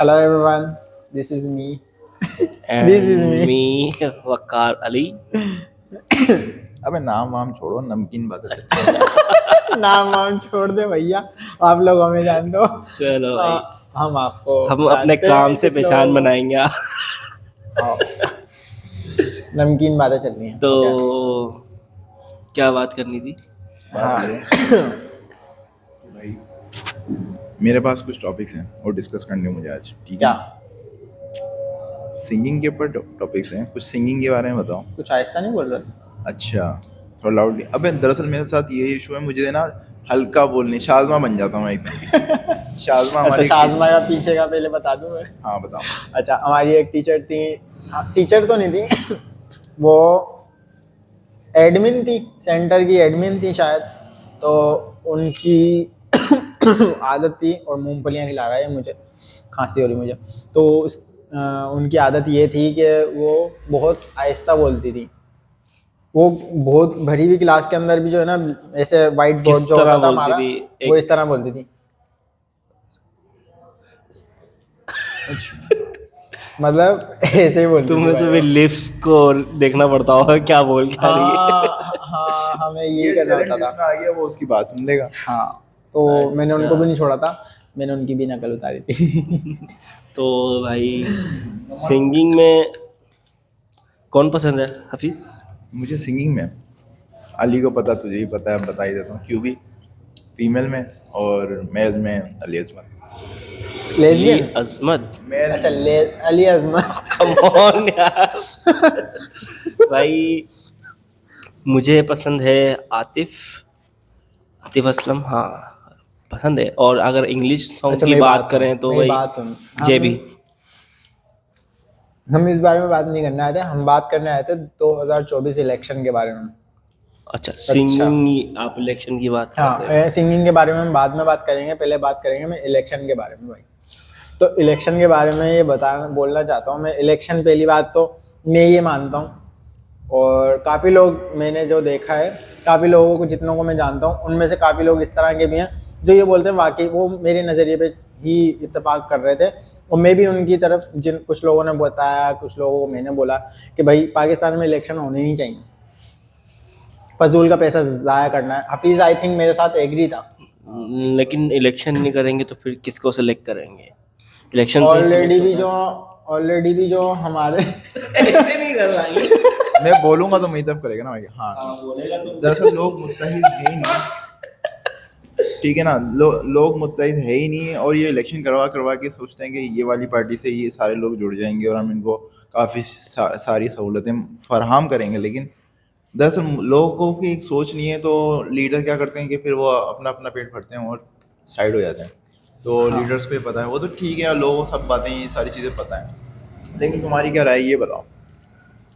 Hello everyone, this is me. This is and me. मी वकार अली। अबे नाम वाम छोड़ो, नमकीन बातें करते हैं। नाम वाम छोड़ दे भैया, आप लोग हमें जान दो। चलो भाई, हम आपको हम अपने जानते हैं काम से कुछ पहचान लोगों को। बनाएंगे। हाँ, नमकीन बातें चल रही हैं। तो Okay. क्या बात करनी थी? हाँ, भाई मेरे पास कुछ टॉपिक्स हैं और डिस्कस करने मुझे आज, ठीक क्या है? सिंगिंग के ऊपर टॉपिक्स हैं, कुछ सिंगिंग के बारे में बताओ। कुछ आहिस्ता नहीं बोल रहे? अच्छा, थोड़ा लाउडली। अबे दरअसल मेरे साथ ये इशू है, मुझे ना हल्का बोलने, शाज़मा बन जाता हूँ मैं एकदम। शाज़मा अच्छा, हमारी शाज़मा का पीछे का पहले बता दूं मैं। हाँ बताओ। अच्छा, हमारी एक टीचर थी, टीचर तो नहीं थी, वो एडमिन थी, सेंटर की एडमिन थी शायद। तो उनकी आदत थी, और मूंगफलियाँ खिला रहा है मुझे, खांसी हो रही मुझे। तो उनकी आदत ये थी कि वो बहुत आहिस्ता बोलती थी। वो बहुत भरी हुई क्लास के अंदर भी जो है ना, ऐसे वाइट बोर्ड किस जो तरह होता था बोलती हमारा, थी? वो इस तरह बोलती थी। मतलब ऐसे ही बोलती थी तुम्हें भाई तो वो। लिप्स को देखना पड़ता होगा क्या बोल के आ रही है। हाँ, हमें ये ये करना टैलेंट होता था। जिसमें आ गया वो उसकी बात सुन लेगा। हाँ, तो मैंने अच्छा। उनको भी नहीं छोड़ा था, मैंने उनकी भी नकल उतारी थी। तो भाई, सिंगिंग में कौन पसंद है हफीज? मुझे सिंगिंग में अली को पता, तुझे ही पता है, बता ही देता हूँ। क्यों भी फीमेल में और मेल में अली अजमत। अली लेस्बियन? अजमत? मेल अच्छा, अली अजमत। कम ऑन यार। भाई, मुझे पसंद है आतिफ आतिफ असलम, हाँ पसंद है। और अगर इंग्लिश सॉन्ग अच्छा, की मेरी बात बात करें सुन, तो मेरी भाई बात सुन। जेबी। हम इस बारे में बात नहीं करने आए थे, हम बात करने आए थे 2024 इलेक्शन के बारे में। अच्छा, सिंगिंग, आप इलेक्शन की बात कर रहे हो? हाँ, सिंगिंग के बारे में हम बाद में बात करेंगे, पहले बात करेंगे मैं इलेक्शन के बारे में भाई। तो इलेक्शन के बारे में ये बोलना चाहता हूँ मैं। इलेक्शन, पहली बात तो मैं ये मानता हूँ, और काफ़ी लोग मैंने जो देखा है, काफ़ी लोगों को, जितनों को मैं जानता हूँ, उनमें से काफ़ी लोग इस तरह के भी हैं जो ये बोलते हैं, वाकई वो मेरे नज़रिए पे ही इत्तेफाक कर रहे थे। और मैं भी उनकी तरफ, जिन कुछ लोगों ने बताया, कुछ लोगों को मैंने बोला कि भाई पाकिस्तान में इलेक्शन होने नहीं चाहिए, फजूल का पैसा ज़ाया करना है। हफीज़ आई थिंक मेरे साथ एग्री था। लेकिन इलेक्शन नहीं करेंगे तो फिर किसको सेलेक्ट करेंगे? इलेक्शन से ही ऑलरेडी select भी होता जो ऑलरेडी भी जो हमारे है। ऐसे नहीं कर भाई। मैं बोलूंगा तो मेरी तरफ करेगा ना भाई। हाँ, बोलेगा तो दरअसल लोग मुत्तहिद है ही नहीं, ठीक है ना? लोग मुत्तहिद है ही नहीं, और ये इलेक्शन करवा करवा के सोचते हैं कि ये वाली पार्टी से ये सारे लोग जुड़ जाएंगे और हम इनको काफ़ी सारी सहूलतें फराहम करेंगे। लेकिन दरअसल लोगों की एक सोच नहीं है, तो लीडर क्या करते हैं कि फिर वो अपना अपना पेट भरते हैं और साइड हो जाते हैं। तो लीडर्स को ये पता है, वो तो ठीक है, लोगों को सब बातें, ये सारी चीज़ें पता है। लेकिन तुम्हारी क्या राय है, ये बताओ।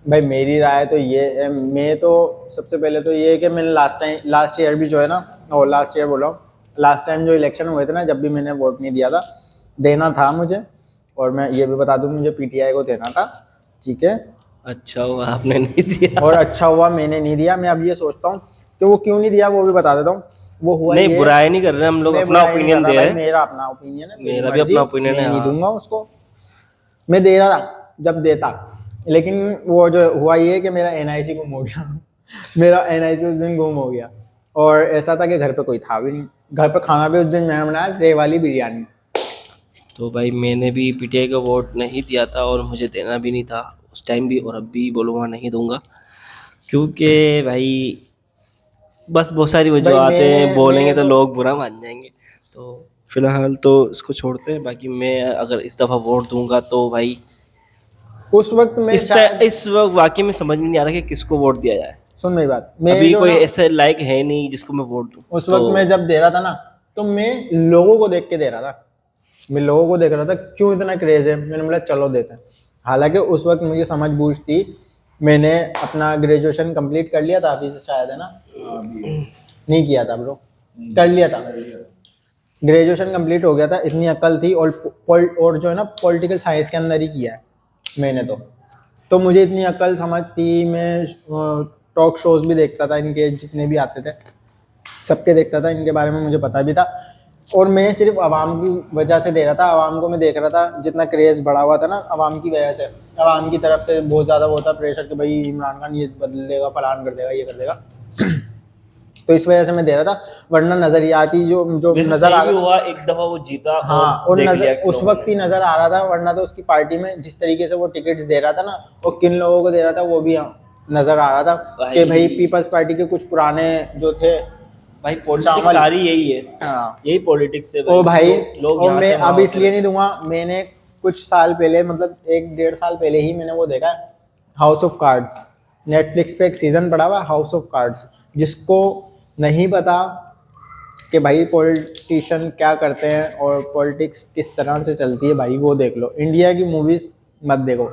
भाई मेरी राय तो ये है, मैं तो सबसे पहले तो ये है कि मैंने लास्ट ईयर भी जो है ना, और लास्ट ईयर बोल रहा हूँ, लास्ट टाइम जो इलेक्शन हुए थे ना, जब भी मैंने वोट नहीं दिया था, देना था मुझे। और मैं ये भी बता दूँ, मुझे पीटीआई को देना था, ठीक है। अच्छा हुआ आपने नहीं दिया। और अच्छा हुआ मैंने नहीं दिया। मैं अब ये सोचता हूँ कि वो क्यों नहीं दिया, वो भी बता देता हूँ। वो हुआ नहीं, ये, बुराई नहीं कर रहे हम लोग, मैं अपना बुराई नहीं कर ओपिनियन रहा दे भाई, रहे हैं। मेरा अपना ओपिनियन है, मेरी मेरा भी मर्जी, अपना ओपिनियन मैं है, नहीं हाँ। दूंगा उसको। मैं दे रहा था जब देता, लेकिन वो जो हुआ ये कि मेरा एनआईसी गुम हो गया। मेरा एनआईसी उस दिन गुम हो गया, और ऐसा था कि घर पे कोई था भी नहीं। घर पे खाना भी उस दिन मैंने बनाया, सेव वाली बिरयानी। तो भाई मैंने भी पीटीआई को वोट नहीं दिया था, और मुझे देना भी नहीं था उस टाइम भी, और अब भी बोलूँगा नहीं दूंगा। क्योंकि भाई बस बहुत सारी भाई वजूहतें हैं, बोलेंगे मैं तो लोग बुरा मान जाएंगे। तो फिलहाल तो इसको छोड़ते हैं। बाकी मैं अगर इस दफ़ा वोट दूंगा तो भाई उस वक्त मैं शायद, इस वक्त वाकई में समझ में नहीं आ रहा कि किसको वोट दिया जाए। सुन मेरी बात, मैं अभी जो कोई ना, ऐसे लायक है नहीं जिसको मैं वोट दूं। उस तो वक्त मैं जब दे रहा था ना, तो मैं लोगों को देख के दे रहा था। मैं लोगों को देख रहा था, क्यों इतना क्रेज है, मैंने बोला चलो देते हैं। हालांकि उस वक्त मुझे समझ बूझ थी, मैंने अपना ग्रेजुएशन कंप्लीट कर लिया था, अभी से शायद, है ना? नहीं किया था ब्रो, कर लिया था। ग्रेजुएशन कंप्लीट हो गया था, इतनी अकल थी। और जो है ना, पॉलिटिकल साइंस के अंदर ही किया है मैंने तो मुझे इतनी अकल समझ थी। मैं टॉक शोज भी देखता था इनके, जितने भी आते थे सबके देखता था, इनके बारे में मुझे पता भी था। और मैं सिर्फ आवाम की वजह से दे रहा था, आवाम को मैं देख रहा था जितना क्रेज बढ़ा हुआ था ना आवाम की वजह से, आवाम की तरफ से बहुत ज़्यादा वो था प्रेशर कि भाई इमरान खान ये बदल देगा, फलान कर देगा, ये कर देगा। तो इस वजह से मैं दे रहा था, वरना नजरियाती जो जो वैसे नजर आ सही भी रहा हुआ, एक दफा वो जीता हाँ, और देख लिया नजर उस लोगों वक्त ही नजर आ रहा था, वरना तो उसकी पार्टी में जिस तरीके से वो टिकट्स दे रहा था ना, वो किन लोगों को दे रहा था वो भी नजर आ रहा था कि भाई पीपल्स पार्टी के कुछ पुराने जो थे भाई पॉलिटिक्स सारी यही है, हाँ। यही पॉलिटिक्स है ओ भाई, लोग और यहाँ मैं से वहाँ अब इसलिए होते नहीं दूंगा, मैंने कुछ साल पहले मतलब 1-1.5 साल पहले ही मैंने वो देखा हाउस ऑफ कार्ड्स, नेटफ्लिक्स पे एक सीजन पड़ा हुआ हाउस ऑफ कार्ड्स। जिसको नहीं पता कि भाई पॉलिटिशियन क्या करते हैं और पॉलिटिक्स किस तरह से चलती है, भाई वो देख लो। इंडिया की मूवीज मत देखो,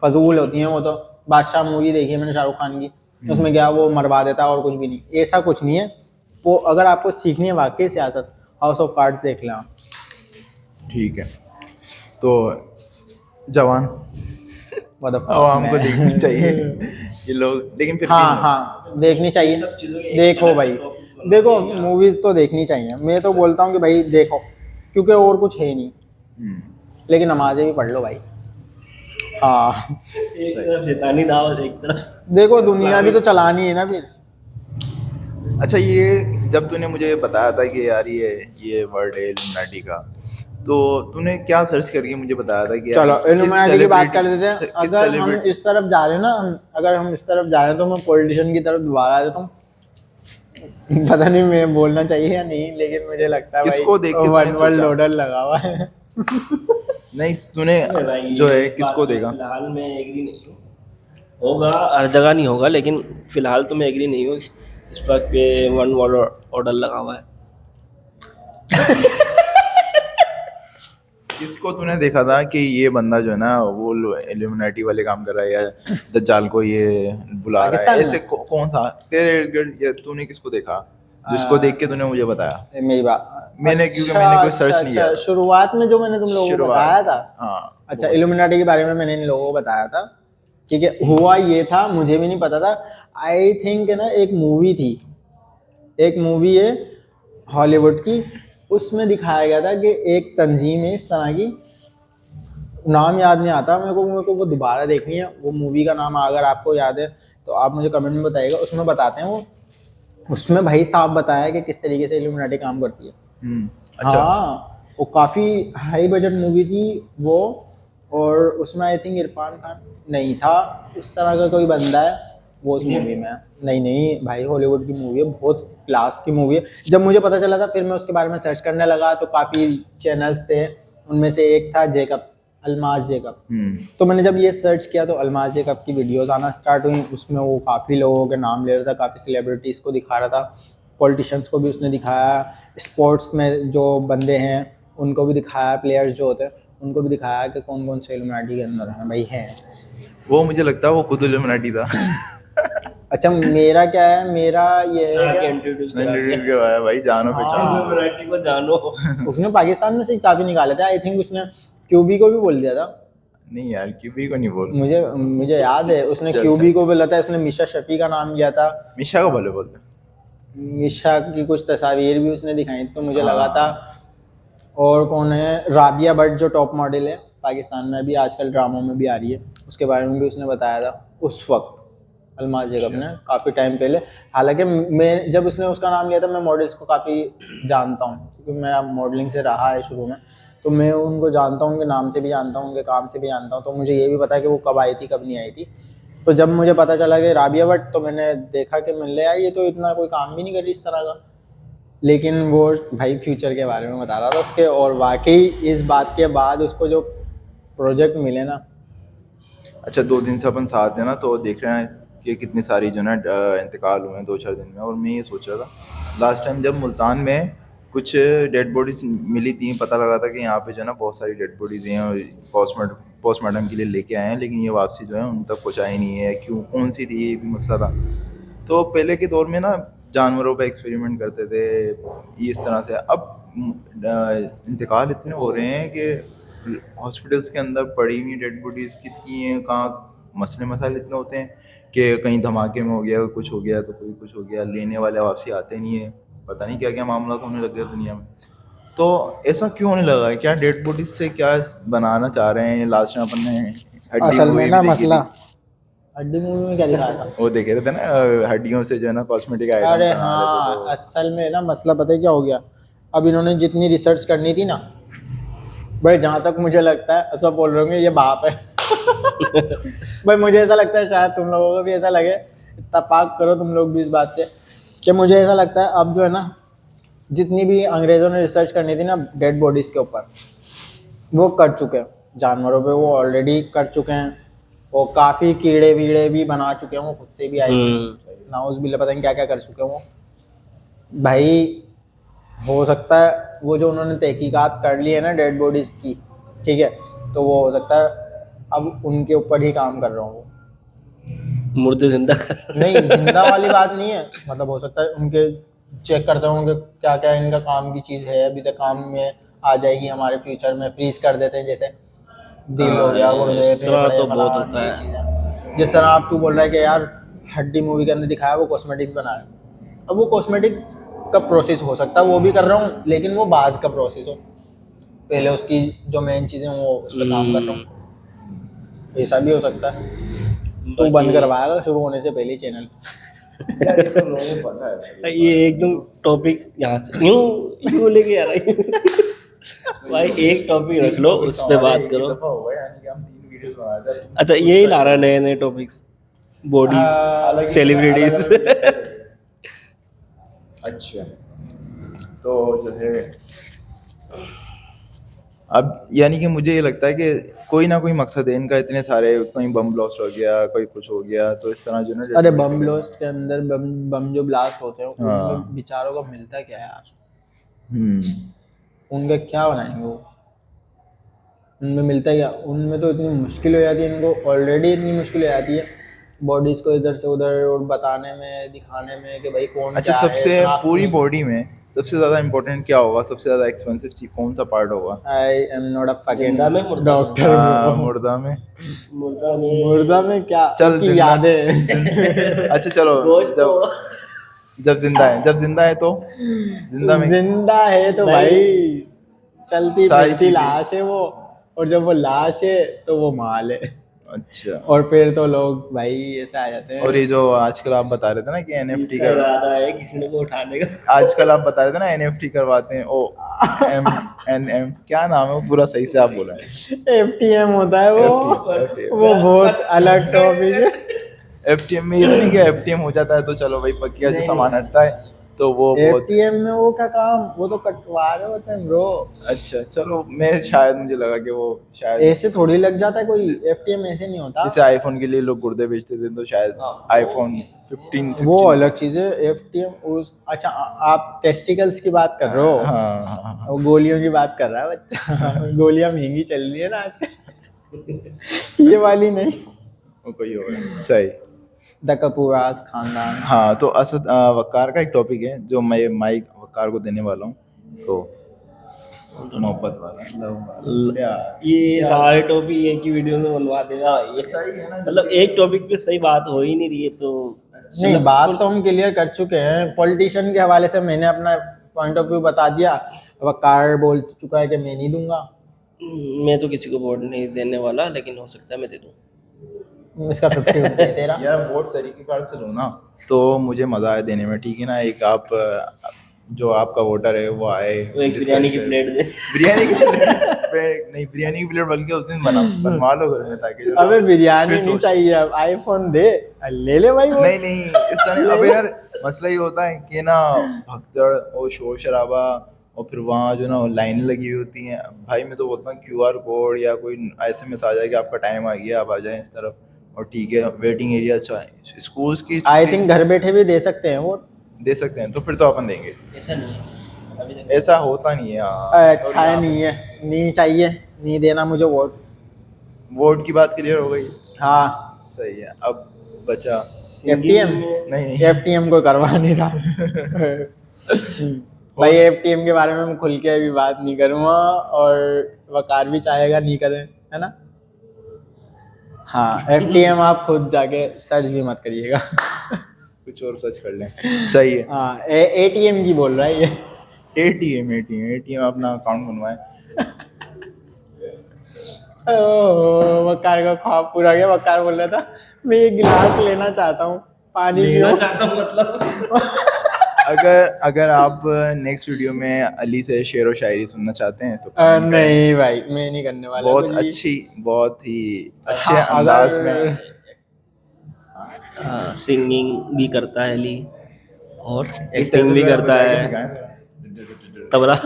फजूल होती हैं वो तो। बादशाह मूवी देखी है मैंने शाहरुख खान की, उसमें क्या वो मरवा देता है और कुछ भी नहीं, ऐसा कुछ नहीं है वो। अगर आपको सीखनी है वाकई सियासत, हाउस ऑफ कार्ड्स देख लें आप। ठीक है, तो जवान मतलब आवाम को देखनी चाहिए ये लोग, लेकिन फिर हाँ भी हाँ देखनी चाहिए, सब चीज़ों के एक देखो अलग भाई, topics बनते देखो हैं यार। मूवीज तो देखनी चाहिए, मैं तो बोलता हूँ कि भाई देखो, क्योंकि और कुछ है नहीं। लेकिन नमाजें भी पढ़ लो भाई। हाँ एक तरफ शैतानी दावत, एक तरफ देखो दुनिया भी तो चलानी है ना फिर। अच्छा, ये जब तूने मुझे बताया था कि यार ये वर्ड है इल्यूमिनाटी का, तो तूने क्या सर्च करके मुझे बताया था कि चलो यार किस इल्यूमिनाटी की बात कर celebrity- देते हैं। किस अगर हम celebrity- इस तरफ जा रहे हैं ना, अगर हम इस तरफ जा रहे हैं तो मैं पॉलिटिशियन की तरफ दोबारा आ जाता हूँ। पता नहीं मैं बोलना चाहिए या नहीं, लेकिन मुझे लगता है किसको देख के भाई तूने वन सोचा? लोडर लगा हुआ है। नहीं तूने भाई जो है इस किसको बात में देखा? फिलहाल मैं एग्री नहीं हूँ, होगा हर जगह नहीं होगा, लेकिन फिलहाल तो मैं एग्री नहीं हूँ इस बात पे। वन वर्ल्ड ऑर्डर लगा हुआ है। किसको तूने देखा था कि ये बंदा जो है ना वो इल्यूमिनाटी वाले काम कर रहा है या दज्जाल को ये बुला रहा पाकिस्तान है, में? ऐसे कौन था तेरे इर्द गिर्द? ये तूने किसको देखा जिसको देख के तूने मुझे बताया? मेरी बात क्योंकि मैंने कोई सर्च नहीं किया। शुरुआत में जो मैंने तुम लोगों को शुरुआत। बताया था, हाँ, अच्छा इल्यूमिनाटी के बारे में मैंने इन लोगों को बताया था, ठीक है। हुआ ये था, मुझे भी नहीं पता था, आई थिंक ना एक मूवी थी, एक मूवी है हॉलीवुड की, उसमें दिखाया गया था कि एक तंजीम है इस तरह की, नाम याद नहीं आता मेरे को वो दोबारा देखनी है वो मूवी का नाम। अगर आपको याद है तो आप मुझे कमेंट में बताइएगा। उसमें बताते हैं वो, उसमें भाई साहब बताया कि किस तरीके से इल्यूमिनाटी काम करती है। अच्छा। हाँ, वो काफ़ी हाई बजट मूवी थी वो, और उसमें आई थिंक इरफान खान नहीं था, उस तरह का कोई बंदा है वो उस मूवी में। नहीं भाई, हॉलीवुड की मूवी है, बहुत क्लास की मूवी है। जब मुझे पता चला था फिर मैं उसके बारे में सर्च करने लगा, तो काफ़ी चैनल्स थे, उनमें से एक था जेकब, अलमाज जेकब। तो मैंने जब ये सर्च किया तो अलमाज जेकब की वीडियोस आना स्टार्ट हुई, उसमें वो काफ़ी लोगों के नाम ले रहा था, काफ़ी सेलिब्रिटीज़ को दिखा रहा था, पॉलिटिशियंस को भी उसने दिखाया, स्पोर्ट्स में जो बंदे हैं उनको भी दिखाया, प्लेयर्स जो होते हैं उनको भी दिखाया कि कौन कौन से इल्यूमिनाटी के अंदर हैं भाई हैं। वो मुझे लगता है वो खुद इल्यूमिनाटी था। अच्छा मेरा क्या है, मेरा ये है आके क्या, इंट्रोड्यूस मैंने करा दिया। introduce करवाया भाई, जानो पहचानो। इल्यूमिनाटी को जानो। उसने पाकिस्तान में से काफ़ी निकाले थे, आई थिंक उसने क्यूबी को भी बोल दिया था। नहीं यार, क्यूबी को नहीं बोल, मुझे याद है उसने चल, क्यूबी को बोला था, उसने मिशा शफी का नाम लिया था, मिशा को भले बोलते। मिशा की कुछ तस्वीर भी उसने दिखाई तो मुझे लगा हाँ। था। और कौन है, राबिया भट्ट जो टॉप मॉडल है पाकिस्तान में, अभी आजकल ड्रामों में भी आ रही है, उसके बारे में भी उसने बताया था उस वक्त अलमाज जेकब ने, काफ़ी टाइम पहले। हालांकि मैं जब उसने उसका नाम लिया था, मैं मॉडल्स को काफ़ी जानता हूँ क्योंकि मेरा मॉडलिंग से रहा है शुरू में, तो मैं उनको जानता हूँ, उनके नाम से भी जानता हूँ, उनके काम से भी जानता हूँ, तो मुझे ये भी पता है कि वो कब आई थी कब नहीं आई थी। तो जब मुझे पता चला कि राबिया भट्ट, तो मैंने देखा कि मिल यार ये तो इतना कोई काम भी नहीं कर रही इस तरह का, लेकिन वो भाई फ्यूचर के बारे में बता रहा था उसके, और वाकई इस बात के बाद उसको जो प्रोजेक्ट मिले ना। अच्छा, 2 दिन से अपन साथ हैं ना, तो देख रहे हैं कि कितनी सारी जो ना इंतकाल हुए हैं 2-4 दिन में। और मैं ये सोच रहा था लास्ट टाइम जब मुल्तान में कुछ डेड बॉडीज मिली थी, पता लगा था कि यहाँ पे जो है ना बहुत सारी डेड बॉडीज हैं और पोस्टमार्टम के लिए लेके आए हैं, लेकिन ये वापसी जो है उन तक पहुँचाई नहीं है। क्यों, कौन सी थी, ये भी मसला था। तो पहले के दौर में ना जानवरों पे एक्सपेरिमेंट करते थे इस तरह से। अब इंतकाल इतने हो रहे हैं कि हॉस्पिटल्स के अंदर पड़ी हुई डेड बॉडीज़ किसकी हैं, कहाँ, मसले मसाइल इतने होते हैं कि कहीं धमाके में हो गया, कुछ हो गया तो कोई कुछ हो गया, लेने वाले वापसी आते नहीं है, पता नहीं क्या क्या मामला होने लग गया दुनिया में। तो ऐसा क्यों होने लगा है? क्या डेड बॉडीज से क्या बनाना चाह रहे हैं? लास्ट में अपन ने हड्डी असल में मूवी ना भी देखी मसला थी। हड्डी मूवी में क्या दिखाया था? वो देखे रहे थे ना, हड्डियों से जो है ना कॉस्मेटिक आइटम अरे बना हाँ, रहे थे। तो असल में ना मसला पता है क्या हो गया? अब इन्होंने जितनी रिसर्च करनी थी ना भाई, जहाँ तक मुझे लगता है सब बोल रहे होंगे ये बाप है भाई मुझे ऐसा लगता है, शायद तुम लोगों को भी ऐसा लगे, इत्तेफाक करो तुम लोग भी इस बात से, कि मुझे ऐसा लगता है अब जो है ना, जितनी भी अंग्रेज़ों ने रिसर्च करनी थी ना डेड बॉडीज़ के ऊपर, वो कर चुके हैं। जानवरों पे वो ऑलरेडी कर चुके हैं, वो काफ़ी कीड़े वीड़े भी बना चुके हैं, वो खुद से भी आई नाउज़ बिल्ला, पता नहीं क्या क्या कर चुके हैं वो भाई। हो सकता है वो जो उन्होंने तहकीकात कर ली है ना डेड बॉडीज़ की, ठीक है, तो वो हो सकता है अब उनके ऊपर ही काम कर रहा हूँ वो। मुर्दे जिंदा कर। नहीं, जिंदा वाली बात नहीं है, मतलब हो सकता है उनके चेक करते होंगे क्या क्या इनका काम की चीज़ है, अभी तक काम में आ जाएगी हमारे फ्यूचर में, फ्रीज कर देते हैं जैसे दिल हो गया, गुर्दे, इस तरह फेफड़े, तो बहुत फलाना, होता ये है। चीज़ें। जिस तरह आप तू बोल रहा है कि यार हड्डी मूवी के अंदर दिखाया वो कॉस्मेटिक्स बना रहा है, अब वो कॉस्मेटिक्स का प्रोसेस हो सकता है वो भी कर रहा हूँ, लेकिन वो बाद का प्रोसेस हो, पहले उसकी जो मेन चीज़ें वो उस पर काम कर रहा हूँ, ऐसा भी हो सकता है। तू बंद करवाएगा शुरू होने से पहले चैनल। यार ये तो लोगों को पता है। ये एकदम टॉपिक यहाँ से यूं लेके आ रहा है भाई, एक टॉपिक रख लो उस पे बात करो। दफा होगा यानी कि हम 3 वीडियोस बना रहे थे। अच्छा यही ला रहा है नए नए टॉपिक्स, बॉडीज, सेलिब्रिटीज। अच्छा, तो जो है अब यानी कि मुझे ये लगता है कि कोई ना कोई मकसद है इनका, इतने सारे, कोई बम ब्लास्ट हो गया, कोई कुछ हो गया, तो इस तरह जो ना अरे बम ब्लास्ट के अंदर बम जो ब्लास्ट होते हैं हाँ। उनमें बेचारों का मिलता क्या है यार? हम्म उनका क्या बनाएंगे वो? उनमें मिलता है क्या? उनमें तो इतनी मुश्किल हो जाती है, इनको ऑलरेडी इतनी मुश्किल हो जाती है बॉडीज को इधर से उधर और बताने में, दिखाने में कि भाई कौन अच्छा, क्या है, सबसे शनाख्त पूरी नहीं। बॉडी में सबसे ज्यादा इम्पोर्टेंट क्या होगा? सबसे ज्यादा एक्सपेंसिव चीज कौन सा पार्ट होगा? I am not a fucking जिंदा में, मुर्दा में? डॉक्टर। मुर्दा में। मुर्दा में, मुर्दा में क्या? चल उसकी जिंदा। यादें। अच्छा चलो, गोश्त तो जब जिंदा है तो जिंदा में जिंदा है तो भाई चलती सारी फिरती चीजें। लाश है वो, और जब वो लाश है तो वो माल है, अच्छा, और फिर तो लोग भाई ऐसे आ जाते हैं। और ये जो आजकल आप बता रहे थे ना कि एनएफटी इसका इरादा है किसी ने को उठाने का। आजकल आप बता रहे थे ना एनएफटी करवाते हैं, ओ एम एन एम क्या नाम है वो पूरा सही से आप बोला है? एफटीएम होता है वो FTM वो बहुत अलग टॉपिक है। एफटीएम में ये तो नहीं कि एफटीएम हो जाता है तो चलो भाई पक्किया जो सामान हटता है तो वो बहुत एफटीएम में वो क्या काम, वो तो कटवारे होते हैं ब्रो। अच्छा। चलो मैं शायद मुझे लगा कि वो शायद ऐसे थोड़ी लग जाता है कोई, एफटीएम ऐसे नहीं होता। जैसे आईफोन के लिए लोग गुर्दे बेचते थे तो शायद आईफोन 15 16 वो अलग चीज है एफटीएम उस। अच्छा आप टेस्टिकल्स की बात कर रहे हो? हाँ हाँ हाँ। वो गोलियों की बात कर रहा है बच्चा। गोलियां महंगी चल रही है ना आजकल। ये वाली नहीं, वो कोई और सही। द कपूरास खानदान। हाँ, तो असद वकार का एक टॉपिक है जो मैं माइक वकार को देने वाला हूँ, तो मोहब्बत वाला love वाला, प्यार। ये सारे टॉपिक एक ही वीडियो में बनवा देगा ये। सही है ना? मतलब एक टॉपिक पे सही बात हो ही नहीं रही है तो नहीं, बात तो हम क्लियर कर चुके हैं पॉलिटिशियन के हवाले से, मैंने अपना पॉइंट ऑफ व्यू बता दिया। वकार बोल चुका है कि मैं नहीं दूंगा। मैं तो किसी को वोट नहीं देने वाला, लेकिन हो सकता है मैं दे दूं। इसका 50 है तेरा। यार वोट तरीकेकार से लो ना तो मुझे मजा आए देने में, ठीक है ना? एक आप जो आपका वोटर है वो आए, वो एक बिरयानी की प्लेट दे। बिरयानी की प्लेट नहीं, बिरयानी की प्लेट बल्कि उस दिन बनवा लो घर में ताकि जो अबे बिरयानी फिर नहीं सोच- चाहिए, अब आईफोन दे, ले ले भाई वो। नहीं नहीं इस तरह अब यार मसला ये होता है कि ना भगदड़ और शोर शराबा, और फिर वहाँ जो ना लाइन लगी हुई होती हैं। भाई मैं तो बोलता हूँ क्यूआर कोड या कोई एसएमएस आ जाए कि आपका टाइम आ गया, आप आ जाएं इस तरफ, और ठीक है वेटिंग एरिया अच्छा है। स्कूल्स की आई छुट्टी थिंक घर बैठे भी दे सकते हैं वो। दे सकते हैं तो फिर तो अपन देंगे। ऐसा नहीं है अभी तक। ऐसा होता नहीं है हाँ। अच्छा है, नहीं है, नहीं चाहिए, नहीं देना मुझे वोट। वोट की बात क्लियर हो गई। हाँ, सही है, अब बचा एफटीएम नहीं एफटीएम को करवा नहीं रहा। भाई एफटीएम के बारे में मैं खुल के अभी बात नहीं करूँगा, और वकार भी चाहेगा नहीं करें, है ना? हाँ, एफटीएम आप खुद जाके सर्च भी मत करिएगा। कुछ और सर्च कर लें। सही है। हाँ, एटीएम की बोल रहा है ये। एटीएम अपना अकाउंट बनवाए। वकार का ख्वाब पूरा गया। वकार बोल रहा था मैं ये गिलास लेना चाहता हूँ, पानी लेना पियो। चाहता हूँ मतलब अगर आप नेक्स्ट वीडियो में अली से शेर व शायरी सुनना चाहते हैं तो comment करें। नहीं भाई, मैं नहीं करने वाला बहुत कुछ भी। अच्छी, बहुत ही अच्छे हाँ, अंदाज अगर- में सिंगिंग भी करता है अली और एक एक्टिंग भी टेबल करता बजा के है। दिखाएं। तबला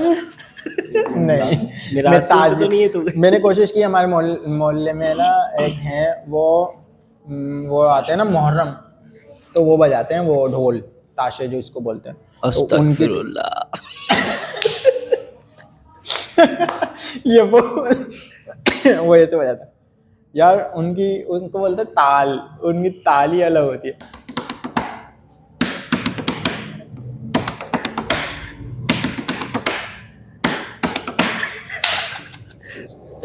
नहीं, मेरा मैं आंसू से ताज तो नहीं है तू। मैंने कोशिश की। हमारे मोहल्ले में ना एक है वो आते हैं ना मुहर्रम, तो वो बजाते हैं वो ढोल ताशे जो इसको बोलते हैं। तो उनकी अस्तगफिरुल्लाह। ये वो ऐसे बजाता है यार। उनको बोलते हैं ताल, उनकी ताल ही अलग होती है।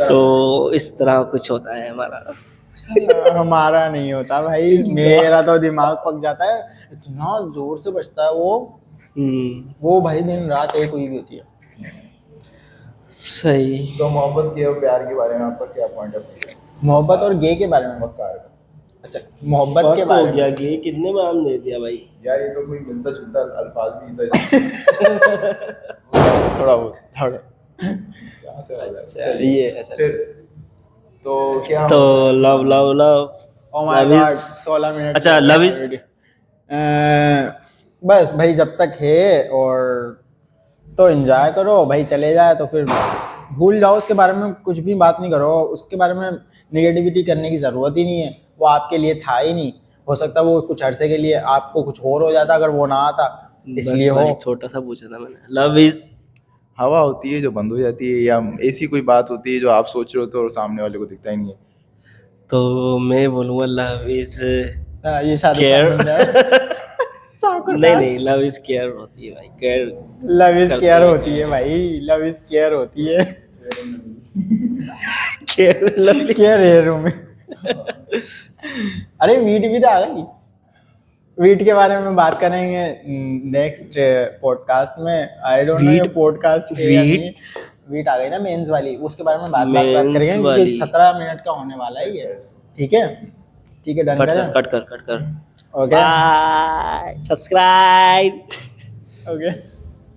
तो इस तरह कुछ होता है हमारा। हमारा नहीं होता भाई, मेरा तो दिमाग पक जाता है, इतना जोर से बजता है वो भाई दिन रात एक हुई भी होती है। सही। तो मोहब्बत के और प्यार के बारे में आपका क्या पॉइंट ऑफ व्यू है? मोहब्बत और गे के बारे में वकार का। अच्छा, मोहब्बत के फर्क बारे हो में गया कि कितने में नाम दे दिया भाई। यार ये तो कोई मिलता जुलता अल्फाज भी था। थोड़ा थोड़ा कहाँ से आ रहा है? अच्छा, ये ऐसा फिर तो क्या तो love love love oh my love God, is- 16 minute. अच्छा, love is- बस भाई जब तक है और तो एंजॉय करो भाई, चले जाए तो फिर भूल जाओ। उसके बारे में कुछ भी बात नहीं करो, उसके बारे में नेगेटिविटी करने की ज़रूरत ही नहीं है। वो आपके लिए था ही नहीं, हो सकता है वो कुछ अरसे के लिए आपको कुछ और हो जाता अगर वो ना आता, इसलिए बस हो। भाई छोटा सा पूछा था मैंने। लव इज हवा होती है जो बंद हो जाती है, या ऐसी कोई बात होती है जो आप सोच रहे हो तो और सामने वाले को दिखता ही नहीं है। तो मैं बोलूँगा लव इज ये शादी केयर। नहीं लव इज केयर होती है भाई। केयर लव इज करते केयर हैं। होती है भाई, लव इज केयर होती है। केयर लव केयर है रूम में। अरे वीट भी तो आ गई। वीट के बारे में बात करेंगे नेक्स्ट पॉडकास्ट में। आई डोंट नो ये वीट- पॉडकास्ट है या वीट- नहीं। वीट आ गई ना मेंस वाली, उसके बारे में बात मेंस करेंगे क्योंकि वाली। 17 मिनट का होने वाला है ये। ठीक है, ठीक है, डन कट करें। कर कट कर कट कर। Okay bye subscribe. ओके।